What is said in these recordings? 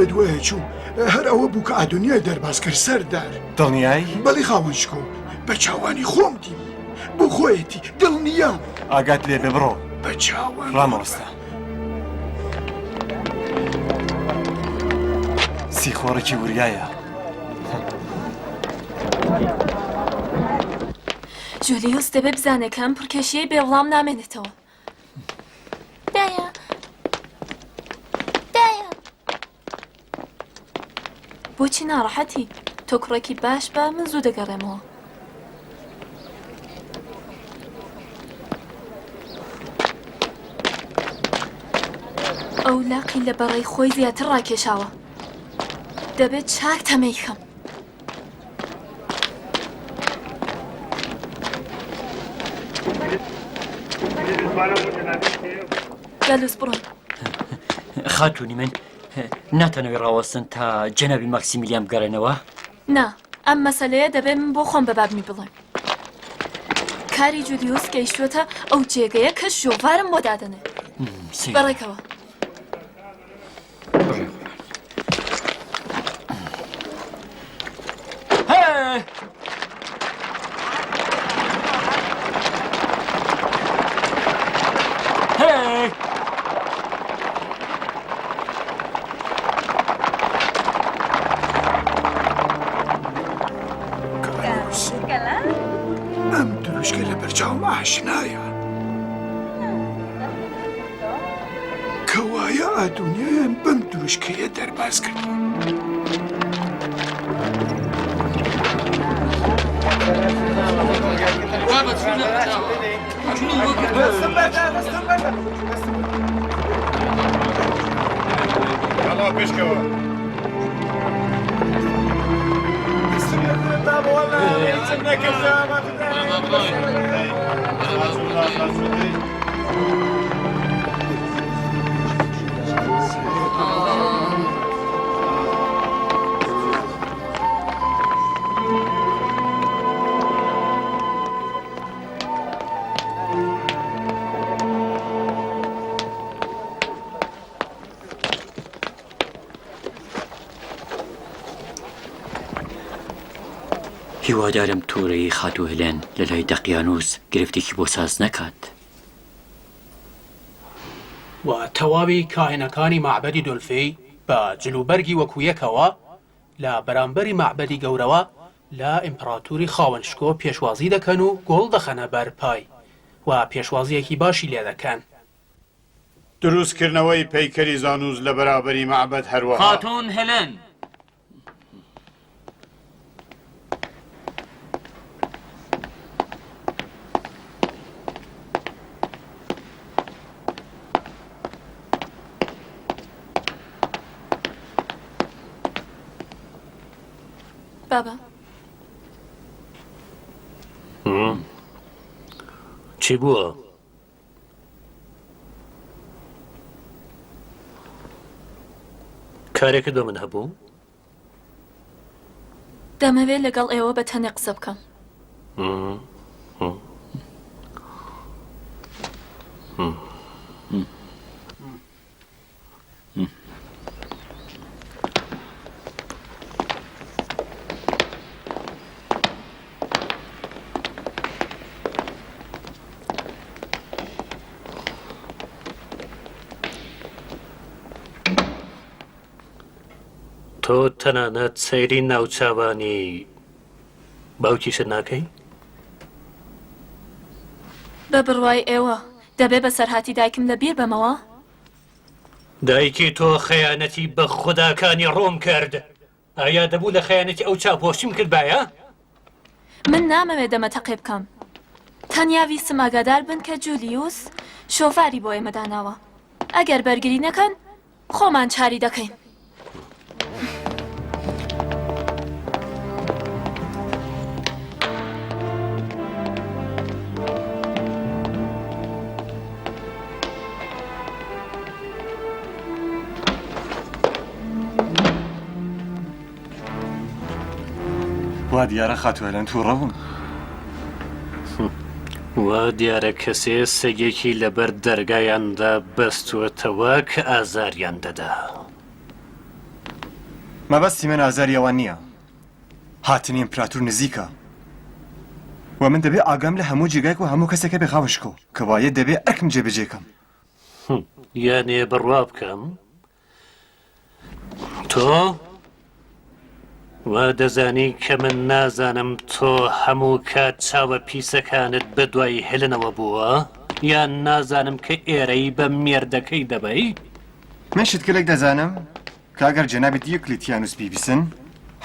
بەدوایە چوو هەر ئەوە بوو کە ئادونیای دەرباز کرد سەردار. دڵنیایی؟ بەڵی خاوەنشکۆ بە چاوانی خۆم دیمی بۆ خۆیەتی دڵنیام. ئاگات لێ بێ بڕۆ بە چاوان ڕامۆستا سیخۆڕێکی وریایە. جولیوس دەبێ بزانەکەم پڕکێشیەی بێوڵام نامێنێتەوە. دایە دایە بۆچی ناڕەحەتی؟ تۆ کوڕێکی باش بە من زوو دەگەڕێمەوە. ئەو لاقی لە بەڕێی خۆی زیاتر ڕاکێشاوە. دەبێت چاک تەمەی خەم. گەلووس بڕۆن. خاتوونی من ناتەنەوەی ڕاوەستن تا جەنابی ماکسیمیلیان بگەڕێنەوە؟ نا، ئەم مەسەلەیە دەبێت من بۆ خۆم بەبابمی بڵێم. کاری جولیوس گەیشتووەتە ئەو جێگەیە کە ژۆڤارم بۆ دادەنێ. بەڕێکەوە. ئەم دروشکە لە بەرچاوم ئاشنایە کەوایە ئادونیایان بەم دروشکەیە دەرباز کردووە. هیوادارم تووڕەیی خاتوو هێلێن لە لای دەقیانوس گرفتێکی بۆ ساز نەکات. و تەواوی کاهێنەکانی معبەدی دولفەی بە جلوبەرگی وەکوویەکەوە لە بەرامبەری معبەدی گەورەوە لە ئیمپراتوری خاوەنشکۆ پێشوازی دەکەن و گۆڵ دەخەنە بەرپای و پێشوازیەکی باشی لێ دەکەن. دروستکردنەوەی پەیکەری زانووز لە بەرابەری معبەد هەروەها. خاتون هێلێن بابا چی بووە؟ کارێکە دۆ من هەبوو؟ دەمەوێت لەگەڵ ئێوە بە تەنێ قسە بکەم. تۆ تەنانەت سەیری ناوچاوانی باوکیشت ناکەی؟ بە بڕوای ئێوە دەبێ بە سەرهاتی دایکم لەبیر بەمەوە؟ دایکی تۆ خەیانەتی بە خوداکانی ڕۆم کرد. ئایا دەبوو لە خەیانەتی ئەو چاپۆشیم کرد بایە؟ من نامەوێت دەمەتەقێ بکەم. تەنیا ویسم ئاگادار بن کە جولیوس شۆفاری بۆ ئێمەداناوە. ئەگەر بەرگری نەکەن خۆمان چاری دەکەین. وا دیارە خاتوهێلەن تووڕەبوون. وا دیارە کەسێ سەگێکی لەبەر دەرگایاندا بەستووەتەوە کە ئازاریان دەدا. مەبەستی من ئازاری ئەوان نییە. هاتنی ئیمپراتور نزیکە. و من دەبێ ئاگام لە هەموو جێگایك و هەموو کەسێکە بێخاوشکۆ کە وایە دەبێ ئەرکم جێبەجێکەم. یانێ بڕوا بکەم. تۆ وا دەزانی کە من نازانم تۆ هەموو کات چاوە پیسەکانت بە دوای هێلنەوە بووە یان نازانم کە ئێرەی بە مێردەکەی دەبەی؟ من شتکلێک دەزانم کە ئەگەر جەنابی دیوکلیتیانوس بیبیسن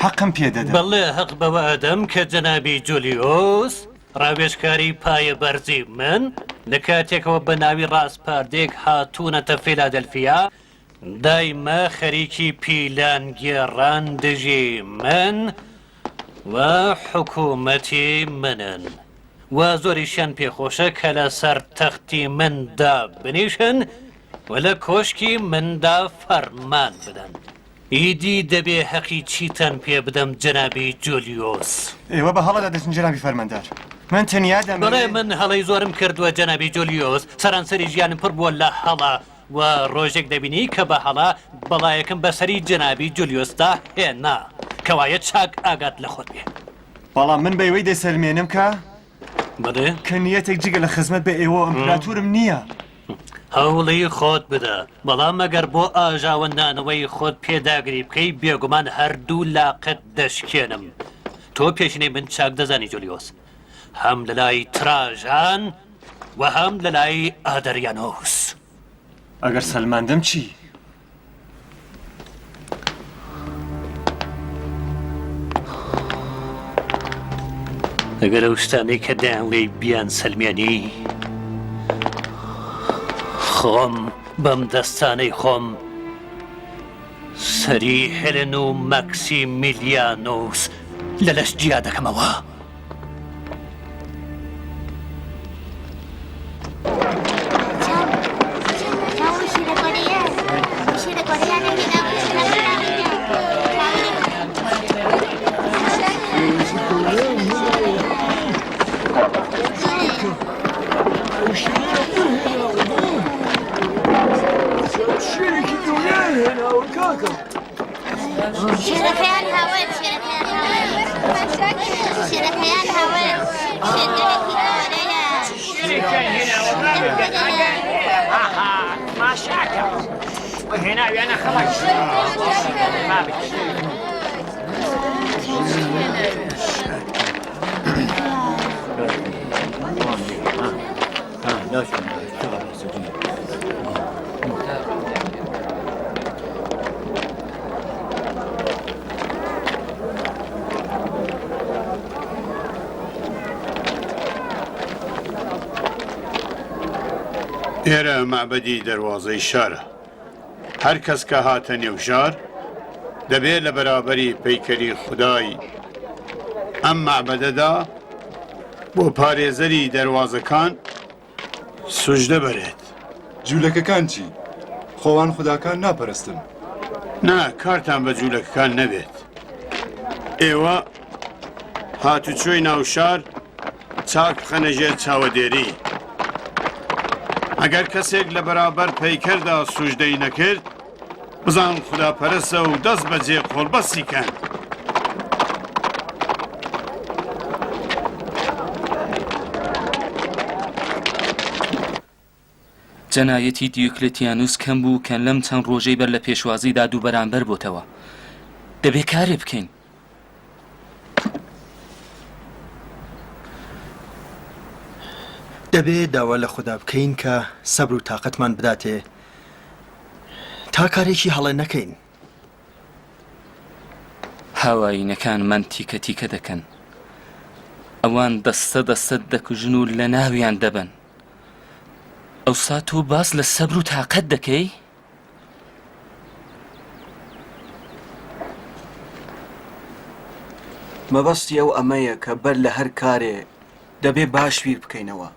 حەقم پێدەدا. بەڵێ حەق بەوە ئەدەم کە جەنابی جولیۆس ڕاوێژکاری پایە بەرزی من لە کاتێکەوە بە ناوی ڕاستپاردێک هاتوونەتە فیلادەلفیا دایمە خەریکی پیلان گێڕان دژی من و حکوومەتی منن و زۆریشیان پێخۆشە کە لە سەر تەختی مندا بنیشن و لە کۆشکی مندا فەرمان بدەن. ئیدی دەبێ حەقی چیتان پێ بدەم جەنابی جولیۆس. ئێوە بە هەڵەدا دەچن جەنابی فەرماندار. من تەنیا دەمەوێت. بەڵێ من هەڵەی زۆرم کردووە جەنابی جولیۆس. سەرانسەری ژیانم پڕ بووە لە هەڵە و ڕۆژێک دەبینی کە بە هەڵا بەڵایەکم بەسەری جەنابی جولیۆسدا هێنا کەوایە چاک ئاگات لە خۆت بێ. بەڵام من بەیوەی دەسەلمێنم کە بڵێ کە نیەتێک جگە لە خزمەت بە ئێوە ئیمپراتورم نییە. هەوڵی خۆت بدە بەڵام ئەگەر بۆ ئاژاوەندانەوەی خۆت پێداگری بکەی بێگومان هەردوو لاقت دەشکێنم. تۆ پێشینەی من چاک دەزانی جولیۆس هەم لە لای تراژان و هەم لە لای ئادەریانۆس. ئەگەر سەلماندەم چی؟ ئەگەر ئەو شتانەی کە دەیانڵێ بیان سەلمێنی خۆم بەم دەستانەی خۆم سەری هێلن و مەکسیمیلیانۆس لە لەش جیا دەکەمەوە. ئێرە مەعبەدی دەروازەی شارە. هەر کەس کە هاتە نێو شار دەبێت لە بەرابەری پەیکەری خودای ئەم مەعبەدەدا بۆ پارێزەری دەروازەکان سوژدە بەرێت. جوولەکەکان چی؟ خۆوان خوداکان ناپەرستن. نا کارتان بە جوولەکەکان نەبێت. ئێوە هاتوچۆی ناو شار چاک بخەنە ژێر چاوەدێری. ئەگەر کەسێک لە بەرابەر پەیکەردا سوژدەی نەکرد بزان خوداپەرستە و دەست بەجێ قۆڵبەستی کەن. جەنایەتی دیوکلێتیانوس کەم بوو کە لەم چەند ڕۆژەی بەر لە پێشوازیدا دوو بەرامبەر بۆتەوە. دەبێ کارێ بکەین. دەبێ داوا لە خوددا بکەین کە سەبر و تااقەتمان بداتێ تا کارێکی هەڵە نەکەین. هاوایینەکانمان تیکە تیکە دەکەن، ئەوان دەستە دەستەت دەکوژن و لە ناویان دەبن. ئەوسا تۆ باس لە سەبر و تاقەت دەکەی؟ مەبەستی ئەو ئەمەیە کە بەر لە هەر کارێ دەبێ باش بیر بکەینەوە.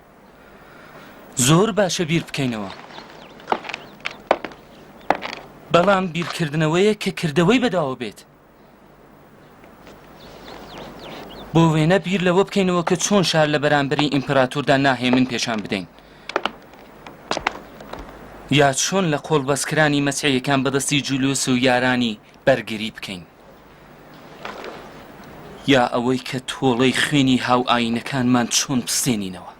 زۆر باشە بیر بکەینەوە، بەڵام بیرکردنەوەیە کە کردەوەی بەداوە بێت. بۆ وێنە بیر لەوە بکەینەوە کە چۆن شار لە بەرامبەری ئیمپراتوردا ناهێمن پێشان بدەین، یا چۆن لە قۆڵبەستکرانی مەسیحیەکان بەدەستی جولیۆس و یارانی بەرگری بکەین، یا ئەوەی کە تۆڵەی خوێنی هاو ئاینەکانمان چۆن بستێنینەوە.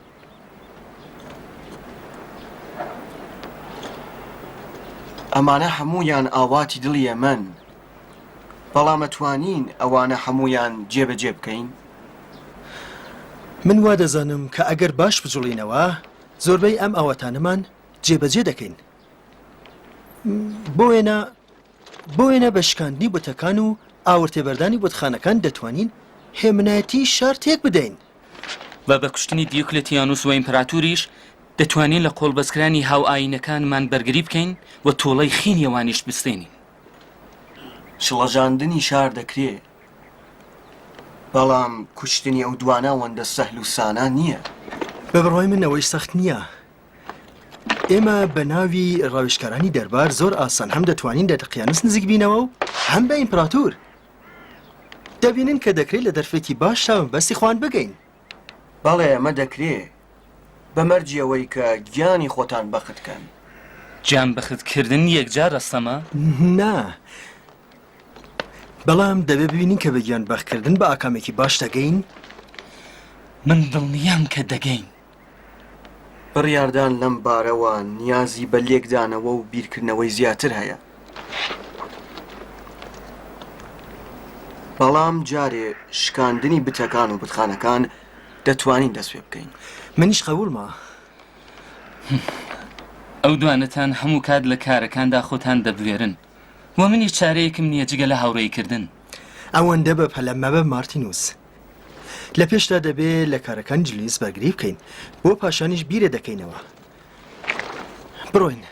ئەمانە هەموویان ئاواتی دڵی ئەمەن، بەڵام ئەتوانین ئەوانە هەموویان جێبەجێ بکەین. من وا دەزانم کە ئەگەر باش بجوڵینەوە زۆربەی ئەم ئاواتانەمان جێبەجێ دەکەین. بۆ وێنە بە شکاندنی بوتەکان و ئاورتێبەردانی بوتخانەکان دەتوانین هێمنایەتی شار تێک بدەین. و بە کوشتنی دیوکلێتیانوس و ئیمپراتوریش دەتوانین لە قۆڵبەستکرانی هاو ئاینەکانمان بەرگری بکەین و تۆڵەی خینیەوانیش بستێنین. شڵەژاندنی شار دەکرێت، بەڵام کوشتنی ئەو دوانە وەندە سەهل و سانە نییە. بە بڕوای من ئەوەی سەخت نییە. ئێمە بە ناوی ڕاویشکارانی دەربار زۆر ئاسان هەم دەتوانین لە دقیانوس نزیک بینەوە و هەم بە ئیمپراتور. دەبینن کە دەکرێت لە دەرفێکی باش چاوەمبەستی خوان بگەین. بەڵێ ئەمە دەکرێت بە مەرجیەوەی کە گیانی خۆتان بەختکەن. جان بەختکردن یەکجار ڕستەمە؟ نا، بەڵام دەبێ ببینین کە بە گیان بەختکردن بە ئاکامێکی باش دەگەین. من دڵنیام کە دەگەین. بڕیاردان لەم بارەوە نیازی بە لێکدانەوە و بیرکردنەوەی زیاتر هەیە. بەڵام جارێ شکاندنی بتەکان و بتخانەکان دەتوانین دەست پێ بکەین. منیش قبولمە. ئەو دوانەتان هەموو کات لە کارەکاندا خۆتان دەبوێرن و منی چارەیەکم نییە جگە لە هاوڕێیکردن. ئەوەندە بە پەلەمە بە مارتینوس. لە پێشدا دەبێت لە کارەکان جلیس بەرگری بکەین بۆ پاشانیش بیرە دەکەینەوە. بڕۆین.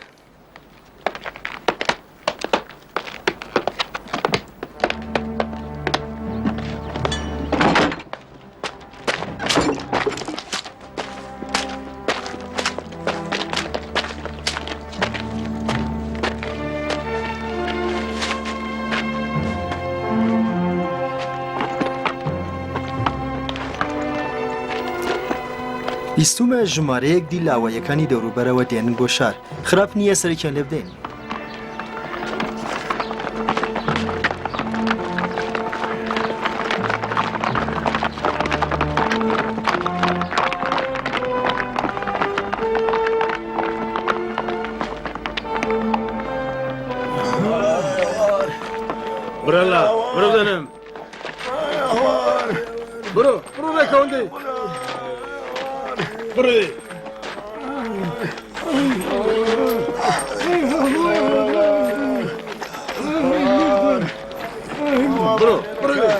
بیستومە ژمارەیەک دی لاوەیەکانی دەوروبەرەوە دێنن بۆ شار. خراپ نییە سەرێکیان لێ بدەین. برەلا برە دەنم برۆ ڕێکەوەندی بڕێ برۆ بڕێ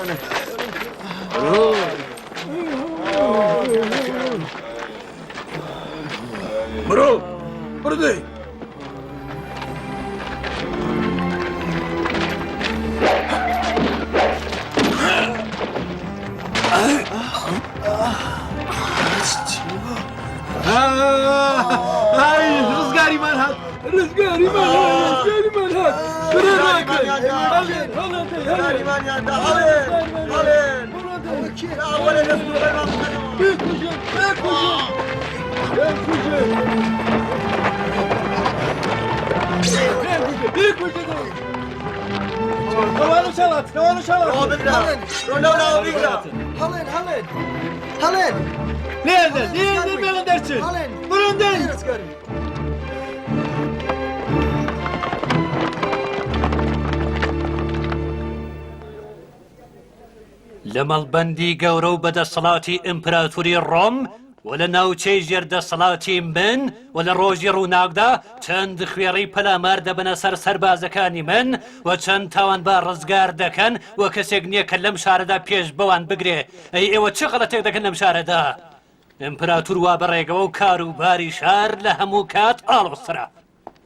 ڕزگاریمان هات ڕزگاریمان هات لە مەڵبەندی گەورە و بەدەسەڵاتی ئیمپراتوری ڕۆم و لە ناوچەی ژێردەسەڵاتی من و لە ڕۆژی ڕووناکدا چەند خوێڕی پەلامار دەبنە سەر سەربازەکانی من و چەند تاوانبار ڕزگار دەکەن و کەسێک نییە کە لەم شارەدا پێش بەوان بگرێ. ئەی ئێوە چه غەڵەتێک دەکەن لەم شارەدا؟ ئیمپراتور وا بەڕێگەوە و کاروباری شار لە هەموو کات ئاڵۆسرە.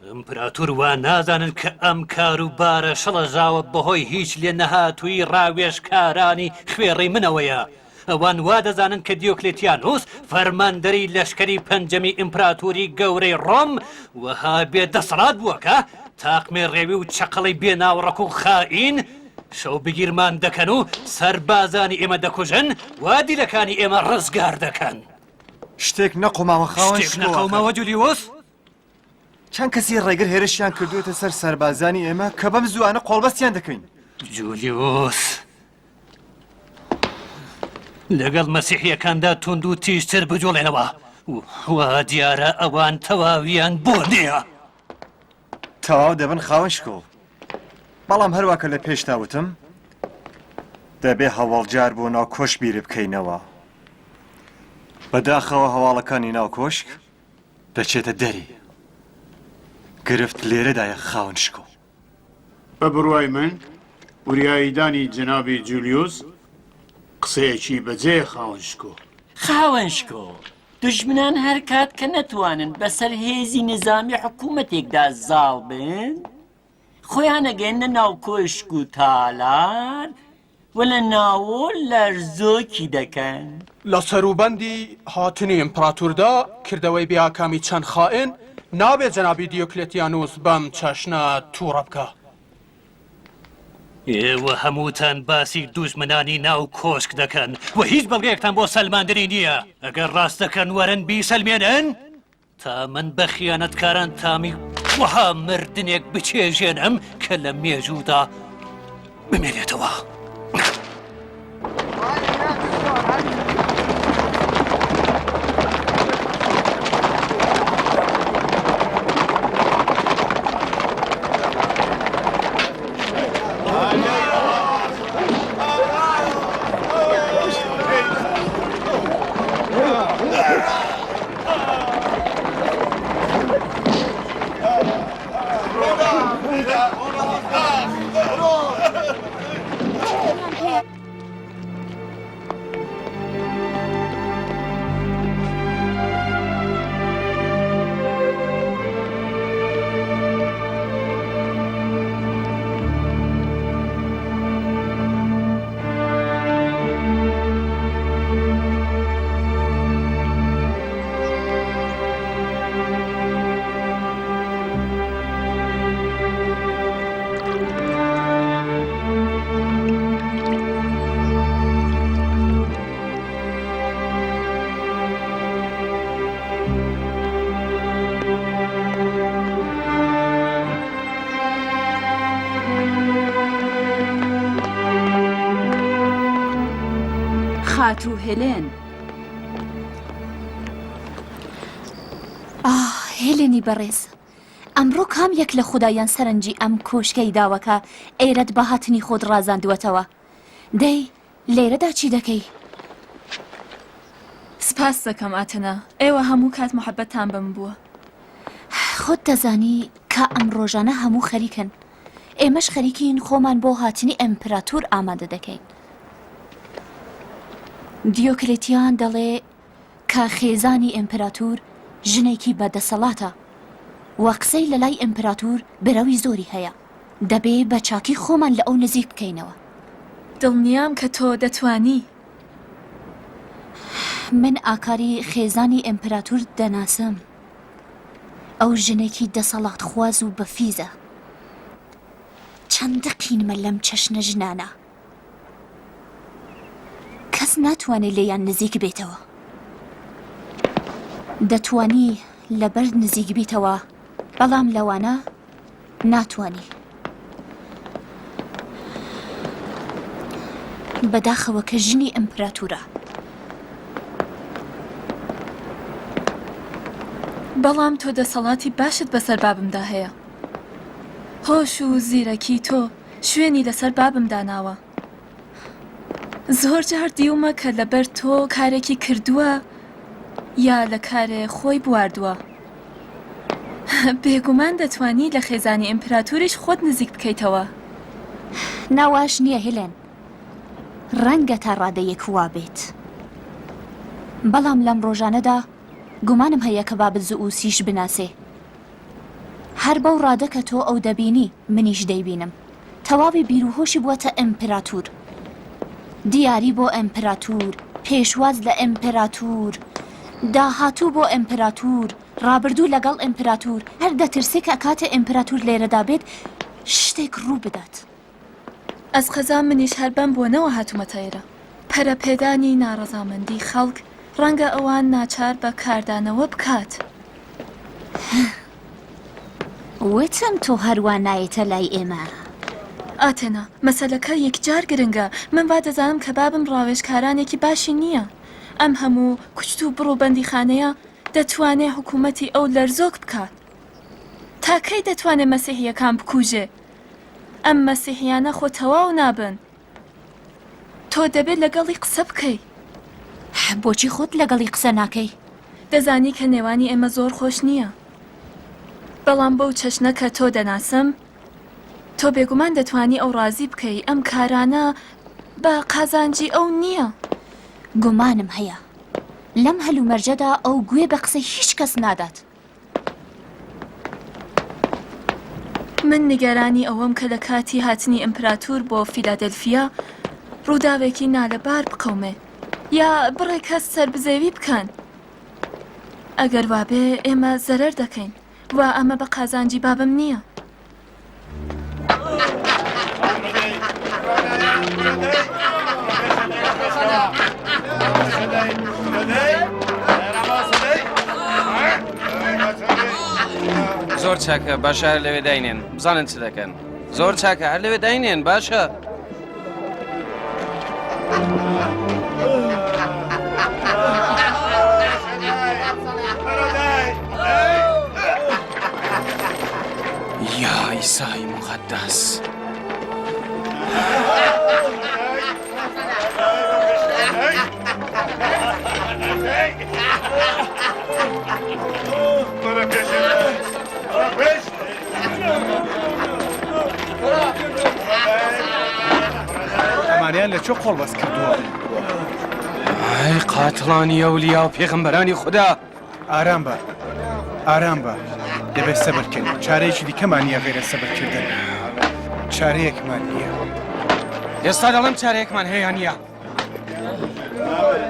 ئیمپراتور وا نازانن کە ئەم کاروبارە شەڵەژاوە بەهۆی هیچ لێ نەهاتووی ڕاوێژکارانی خوێڕی منەوەیە. ئەوان وا دەزانن کە دیۆکلێتیانوس فەرماندەری لەشکری پەنجەمی ئیمپراتوری گەورەی ڕۆم وەها بێدەسەڵات بووەکە تاقمێ ڕێوی و چەقەڵی بێناوڕەک و خائین شەو بگیرمان دەکەن و سەربازانی ئێمە دەکوژن وا دیلەکانی ئێمە ڕزگار دەکەن. شتێک نەقۆماوە خاوەن شتێک نەقەوماوە جولیۆس؟ چەند کەسی ڕێگر هێرشیان کردوێتە سەر سەربازانی ئێمە کە بەم زوانە قۆڵبەستیان دەکەین. جولیۆس لەگەڵ مەسیحیەکاندا تونند و تیژتر بجوڵێنەوە وا دیارە ئەوان تەواویان بۆ نییە. تەواو دەبن خاوەن شکۆ، بەڵام هەروواکە لە پێشتاوتم دەبێ هەواڵجار بۆ ناو کۆشک بیر بکەینەوە. بەداخەوە هەواڵەکانی ناو کۆشک دەچێتە دەری. گرفت لێرەدایە خاوەن شکۆ. بە بڕوای من وریاییدانی جنابی جولیوس قسەیەکی بەجێ خاوەنشکۆ. خاوەنشکۆ دژمنان هەر کات کە نەتوانن بەسەر هێزی نظامی حکوومەتێکدا زاڵ بن خۆیان ئەگەێنە ناو کۆشک و تالار و لە ناوۆ لەرزۆکی دەکەن. لە سەروبەندی هاتنی ئیمپراتوردا کردەوەی بیاکامی چەند خائن نابێت جەنابی دیۆکلێتیانوس بەم چەشنە تووڕە بکە. ئێوە هەمووتان باسی دوژمنانی ناو کۆشک دەکەن و هیچ بەڵگەیەکتان بۆ سەلماندنی نییە. ئەگەر ڕاست دەکەن وەرن بیسەلمێنن تا من بە خیانەتکاران تامی وەها مردنێک بچێژێنم کە لە مێژوودا بمێنێتەوە. خاتوو هێلێن. هێلێنی بەڕێز، ئەمڕۆ کام یەک لە خودایان سەرنجی ئەم کۆشکەی داوەکە ئێرەت بە هاتنی خۆت ڕازاندووەتەوە. دەی لێرەدا چی دەکەی؟ سپاس دەکەم ئاتەنا، ئێوە هەموو کات محەبەتتان بم بووە. خۆت دەزانی کە ئەم ڕۆژانە هەموو خەریکن، ئێمەش خەریکین خۆمان بۆ هاتنی ئەمپراتور ئامادە دەکەین. دیۆکلێتیان دەڵێ کە خێزانی ئیمپراتور ژنێکی بەدەسەڵاتە و قسەی لە لای ئیمپراتور بەرەوی زۆری هەیە. دەبێ بە چاکی خۆمان لە ئەو نزیک بکەینەوە. دڵنیام کە تۆ دەتوانی. من ئاکاری خێزانی ئیمپراتور دەناسم. ئەو ژنێکی دەسەڵات خواز و بەفیزە. چەند دەقینمە لەم چەشنە ژنانە. کەس ناتوانێت لێیان نزیک بێتەوە. دەتوانی لەبەر نزیک بیتەوە، بەڵام لەوانە ناتوانی. بەداخەوە کە ژنی ئیمپراتورە. بەڵام تۆ دەسەڵاتی باشت بەسەر بابمدا هەیە. هۆش و زیرەکی تۆ شوێنی لەسەر بابم داناوە. زۆر جار دیومە کە لەبەر تۆ کارێکی کردووە یا لە کارێ خۆی بواردووە. بێگومان دەتوانی لە خێزانی ئیمپراتوریش خۆت نزیک بکەیتەوە. ناواش نییە هێلێن، ڕەنگە تا ڕادەیەک وا بێت. بەڵام لەم ڕۆژانەدا گومانم هەیە کە بابت زوئوسیش بناسێ. هەر بەو ڕادەکە تۆ ئەو دەبینی منیش دەیبینم. تەواوی بیرروهۆشی بووەتە ئیمپراتور، دیاری بۆ ئیمپراتور، پێشواز لە ئیمپراتور، داهاتوو بۆ ئیمپراتور، ڕابردوو لەگەڵ ئیمپراتور. هەر دەترسێ کە کاتێ ئیمپراتور لێرەدا بێت شتێک ڕوو بدات. ئەس خەزان منیش هەر بەم بۆنەوە هاتوومەتە ئێرە. پەرەپێدانی ناڕەزامەندی خەڵک ڕەنگە ئەوان ناچار بە کاردانەوە بکات. وتم تۆ هەروان نایەتە لای ئێمە. ئاتێنا، مەسەلەکە یەکجار گرنگە. من وا دەزانم کە بابم ڕاوێژکارانێکی باشی نییە. ئەم هەموو کوچت و بڕۆ بەندیخانەیە دەتوانێت حکوومەتی ئەو لەرزۆک بکات. تاکەی دەتوانێت مەسیحیەکان بکوژێ. ئەم مەسیحیانە خۆ تەواو نابن. تۆ دەبێت لەگەڵی قسە بکەی. بۆچی خۆت لەگەڵی قسە ناکەی؟ دەزانی کە نێوانی ئێمە زۆر خۆش نییە. بەڵام بەو چەشنە کە تۆ دەناسم، تۆ بێگومان دەتوانی ئەو ڕازی بکەی. ئەم کارانە بە قازانجی ئەو نییە. گومانم هەیە لەم هەلومەرجەدا ئەو گوێ بە قسەی هیچ کەس نادات. من نیگەرانی ئەوەم کە لە کاتی هاتنی ئیمپراتور بۆ فیلادلفیا ڕووداوێکی نالەبار بقەومێ یا بڕێ کەس سەربزێوی بکەن. ئەگەر وابێ ئێمە زەرەر دەکەین و ئەمە بە قازانجی بابم نییە. زۆر چاکە، باشە هەر لەوێ داینێن بزانن چ دەکەن. زۆر چاکە، هەر لەوێ داینێن باشە. یا ئیسای مقدس. ئەمانیان لە چۆ قۆڵبەست کردووە؟ ئای قاتڵانی ئەولیا و پێغەمبەرانی خوددا. ئارام بە، ئارام بە، دەبێت سەبرکەین. چارەیەکی دیکەمان نییە غێرە سەبرکردن. چارەیەکمان نییە. ئێستا دەڵێم چارەیەکمان هەیە نییە.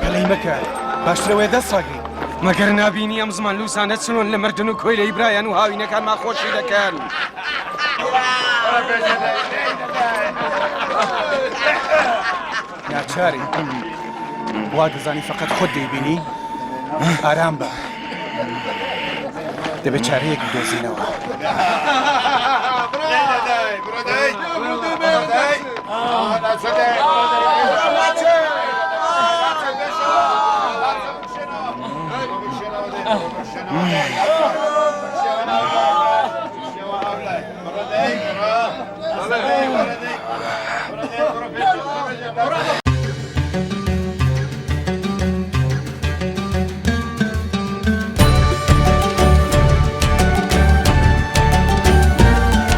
پەلەی مەکە، باشترەوەی دەسەگری. مەگەر نابینی ئەم زمان لووسانە چنۆن لە مردن و کۆی لە ئیبرایان و هاوینەکانمان خۆشی دەکەن. ناچاری وا دەزانی فقط خۆت دەیبینی. ئارام بە، دەبێت چارەیەک بدۆزینەوە.